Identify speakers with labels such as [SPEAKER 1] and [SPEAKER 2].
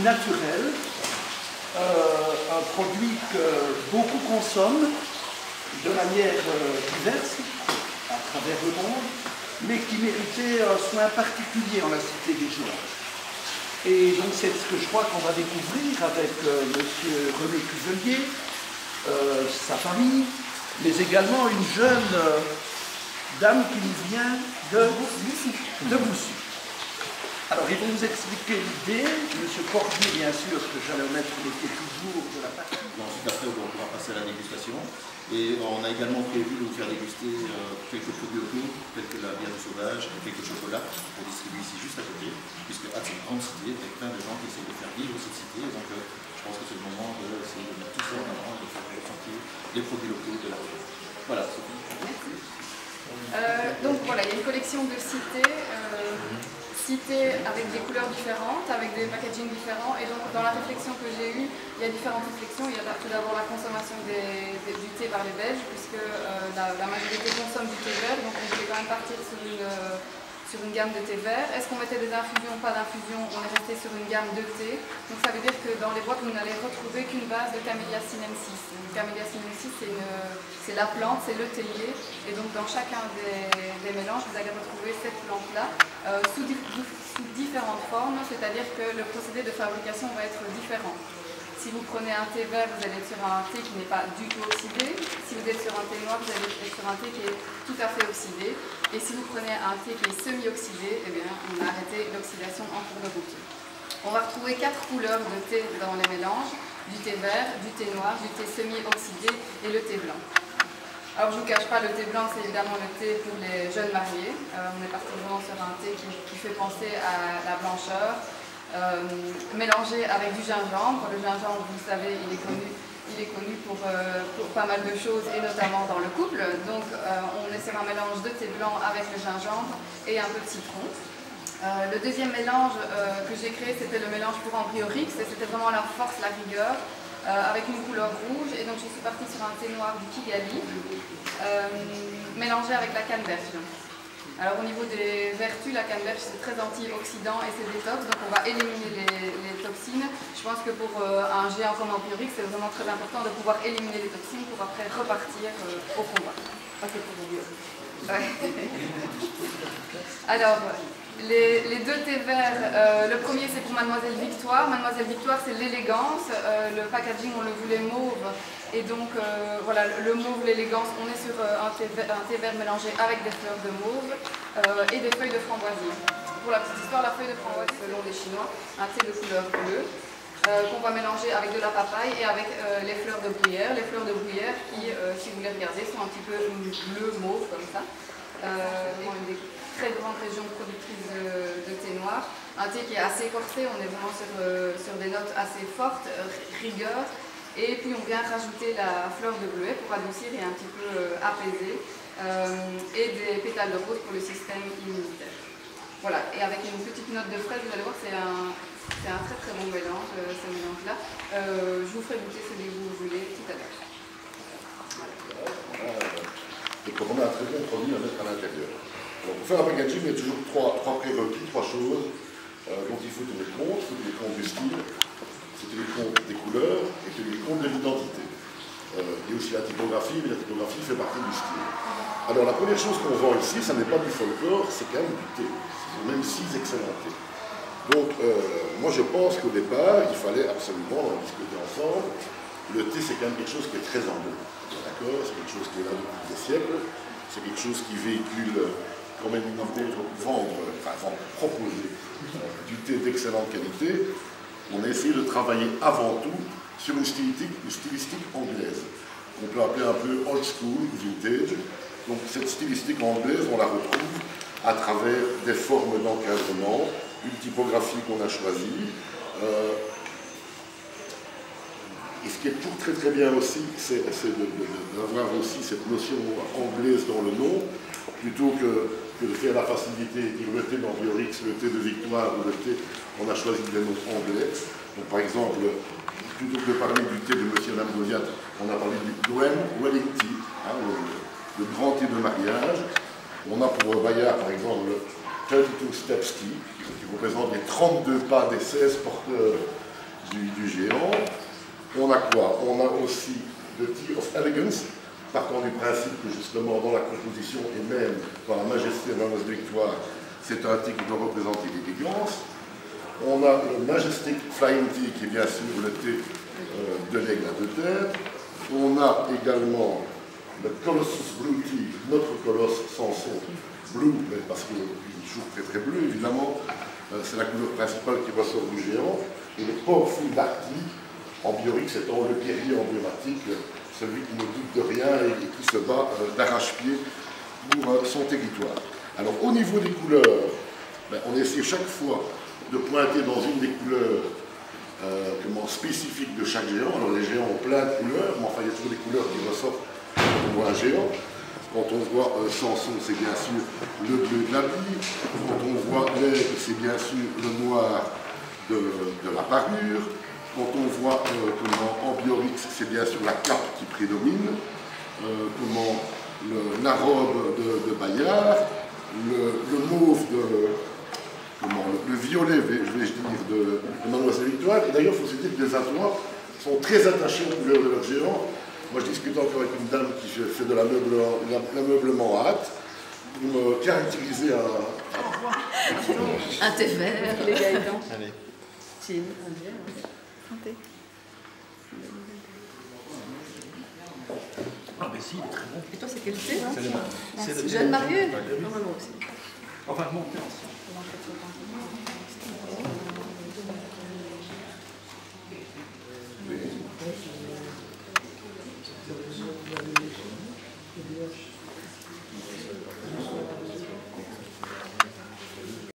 [SPEAKER 1] naturel, un produit que beaucoup consomment de manière diverse à travers le monde, mais qui méritait un soin particulier en la Cité des Georges. Et donc c'est ce que je crois qu'on va découvrir avec monsieur René Cuvelier, sa famille, mais également une jeune dame qui nous vient de Boussy. Alors ils vont nous expliquer l'idée, monsieur Cordier bien sûr, que j'allais mettre était toujours de la partie.
[SPEAKER 2] Ensuite après on pourra passer à la dégustation. Et on a également prévu de vous faire déguster quelques produits locaux, tels que la bière de sauvage et quelques chocolats qu'on distribue ici juste à côté, puisque c'est une grande cité avec plein de gens qui essaient de faire vivre cette cité. Donc je pense que c'est le moment d'essayer de mettre tout ça en avant et de faire ressentir les produits locaux de la région. Voilà, Sophie.
[SPEAKER 3] Donc voilà, il y a une collection de cités. Cités avec des couleurs différentes, avec des packagings différents. Et donc dans la réflexion que j'ai eue, il y a différentes réflexions. Il y a tout d'abord la consommation du thé par les Belges, puisque la majorité consomme du thé vert, donc on voulait quand même partir sur une gamme de thé vert. Est-ce qu'on mettait des infusions, pas d'infusions? On est resté sur une gamme de thé. Donc ça veut dire que dans les boîtes, vous n'allez retrouver qu'une base de Camellia sinensis. Camellia sinensis, c'est la plante, c'est le théier. Et donc dans chacun des mélanges, vous allez retrouver cette plante-là sous différentes formes, c'est-à-dire que le procédé de fabrication va être différent. Si vous prenez un thé vert, vous allez être sur un thé qui n'est pas du tout oxydé. Si vous êtes sur un thé noir, vous allez être sur un thé qui est tout à fait oxydé. Et si vous prenez un thé qui est semi-oxydé, eh bien, on a arrêté l'oxydation en cours de route. On va retrouver 4 couleurs de thé dans les mélanges, du thé vert, du thé noir, du thé semi-oxydé et le thé blanc. Alors je ne vous cache pas, le thé blanc c'est évidemment le thé pour les jeunes mariés. On est parti vraiment sur un thé qui fait penser à la blancheur, mélangé avec du gingembre. Le gingembre, vous le savez, il est connu pour pas mal de choses et notamment dans le couple. Donc on est sur un mélange de thé blanc avec le gingembre et un peu de citron. Le deuxième mélange que j'ai créé, c'était le mélange pour Ambriorix, et c'était vraiment la force, la rigueur. Avec une couleur rouge, et donc je suis partie sur un thé noir du Kigali, mélangé avec la canneberge. Alors au niveau des vertus, la canneberge c'est très antioxydant et c'est détox, donc on va éliminer les toxines. Je pense que pour un géant comme Ambriorix, c'est vraiment très important de pouvoir éliminer les toxines pour après repartir au combat. Ok, pour vous. Ouais. Alors, les deux thés verts, le premier c'est pour Mademoiselle Victoire. Mademoiselle Victoire c'est l'élégance, le packaging on le voulait mauve et donc voilà le mauve, l'élégance, on est sur un thé vert mélangé avec des fleurs de mauve et des feuilles de framboisier. Pour la petite histoire, la feuille de framboisier selon les Chinois, un thé de couleur bleue qu'on va mélanger avec de la papaye et avec les fleurs de bruyère. Les fleurs de bruyère qui, si vous les regardez, sont un petit peu bleu mauve comme ça. Une des très grandes régions productrices de thé noir. Un thé qui est assez corsé, on est vraiment sur des notes assez fortes, rigueur. Et puis on vient rajouter la fleur de bleuet pour adoucir et un petit peu apaiser. Et des pétales de rose pour le système immunitaire. Voilà, et avec une petite note de fraise, vous allez voir, c'est un très très bon mélange, ce mélange-là. Je vous ferai goûter celui que vous voulez tout à l'heure.
[SPEAKER 4] Et pour on a un très bon produit à mettre à l'intérieur. Pour faire un packaging, il y a toujours trois prérequis, 3 choses dont il faut tenir compte. Il faut tenir compte du style, il faut tenir compte des couleurs et tenir compte de l'identité. Il y a aussi la typographie, mais la typographie fait partie du style. Alors la première chose qu'on vend ici, ça n'est pas du folklore, c'est quand même du thé. C'est même 6 excellents thés. Donc moi je pense qu'au départ, il fallait absolument en discuter ensemble. Le thé c'est quand même quelque chose qui est très en vogue. D'accord, c'est quelque chose qui est là depuis des siècles, c'est quelque chose qui véhicule quand même une idée de proposer du thé d'excellente qualité. On a essayé de travailler avant tout sur une stylistique anglaise, qu'on peut appeler un peu old school, vintage. Donc cette stylistique anglaise, on la retrouve à travers des formes d'encadrement, une typographie qu'on a choisie. Et ce qui est toujours très très bien aussi, c'est d'avoir aussi cette notion anglaise dans le nom, plutôt que de faire la facilité, dire le thé d'Ambriorix, le thé de Victoire ou le thé, on a choisi des noms anglais. Donc par exemple, plutôt que de parler du thé de Monsieur Lambrosiat, on a parlé du Gwen Wedding Tea, hein, le grand thé de mariage. On a pour Bayard par exemple le 32 Steps Tea, qui représente les 32 pas des 16 porteurs du géant. On a quoi? On a aussi le Tea of Elegance, partant du principe que justement dans la composition et même dans la majesté de la noce de victoire, c'est un thé qui doit représenter l'élégance. On a le Majestic Flying Tea qui est bien sûr le thé de l'aigle à deux têtes. On a également le Colossus Blue Tea, notre colosse sans son blue, mais parce qu'il est toujours très très bleu évidemment. C'est la couleur principale qui ressort du géant. Et le Powerful Dark Tea, en biorique, étant le guerrier emblématique, celui qui ne doute de rien et qui se bat d'arrache-pied pour son territoire. Alors au niveau des couleurs, on essaie chaque fois de pointer dans une des couleurs spécifiques de chaque géant. Alors les géants ont plein de couleurs, mais enfin il y a toujours des couleurs qui ressortent quand on voit un géant. Quand on voit Samson, c'est bien sûr le bleu de la vie. Quand on voit l'aigle, c'est bien sûr le noir de la parure. Quand on voit en biorix, c'est bien sûr la cape qui prédomine. La robe de Bayard, le mauve le violet, vais-je dire, de Mademoiselle Victoire. Et d'ailleurs, il faut se dire que les Atlois sont très attachés aux couleurs de leurs géants. Moi, je discute encore avec une dame qui fait de l'ameublement à hâte pour me caractériser
[SPEAKER 5] un thé vert.
[SPEAKER 3] Les gaëtans.
[SPEAKER 2] Allez.
[SPEAKER 5] C'est un verre. Santé.
[SPEAKER 1] Ah, mais si, il est très bon.
[SPEAKER 5] Et toi, c'est quel thé?
[SPEAKER 1] C'est le
[SPEAKER 5] Jeanne Marieux.
[SPEAKER 1] Normalement
[SPEAKER 5] aussi.
[SPEAKER 1] Enfin, montez ensemble.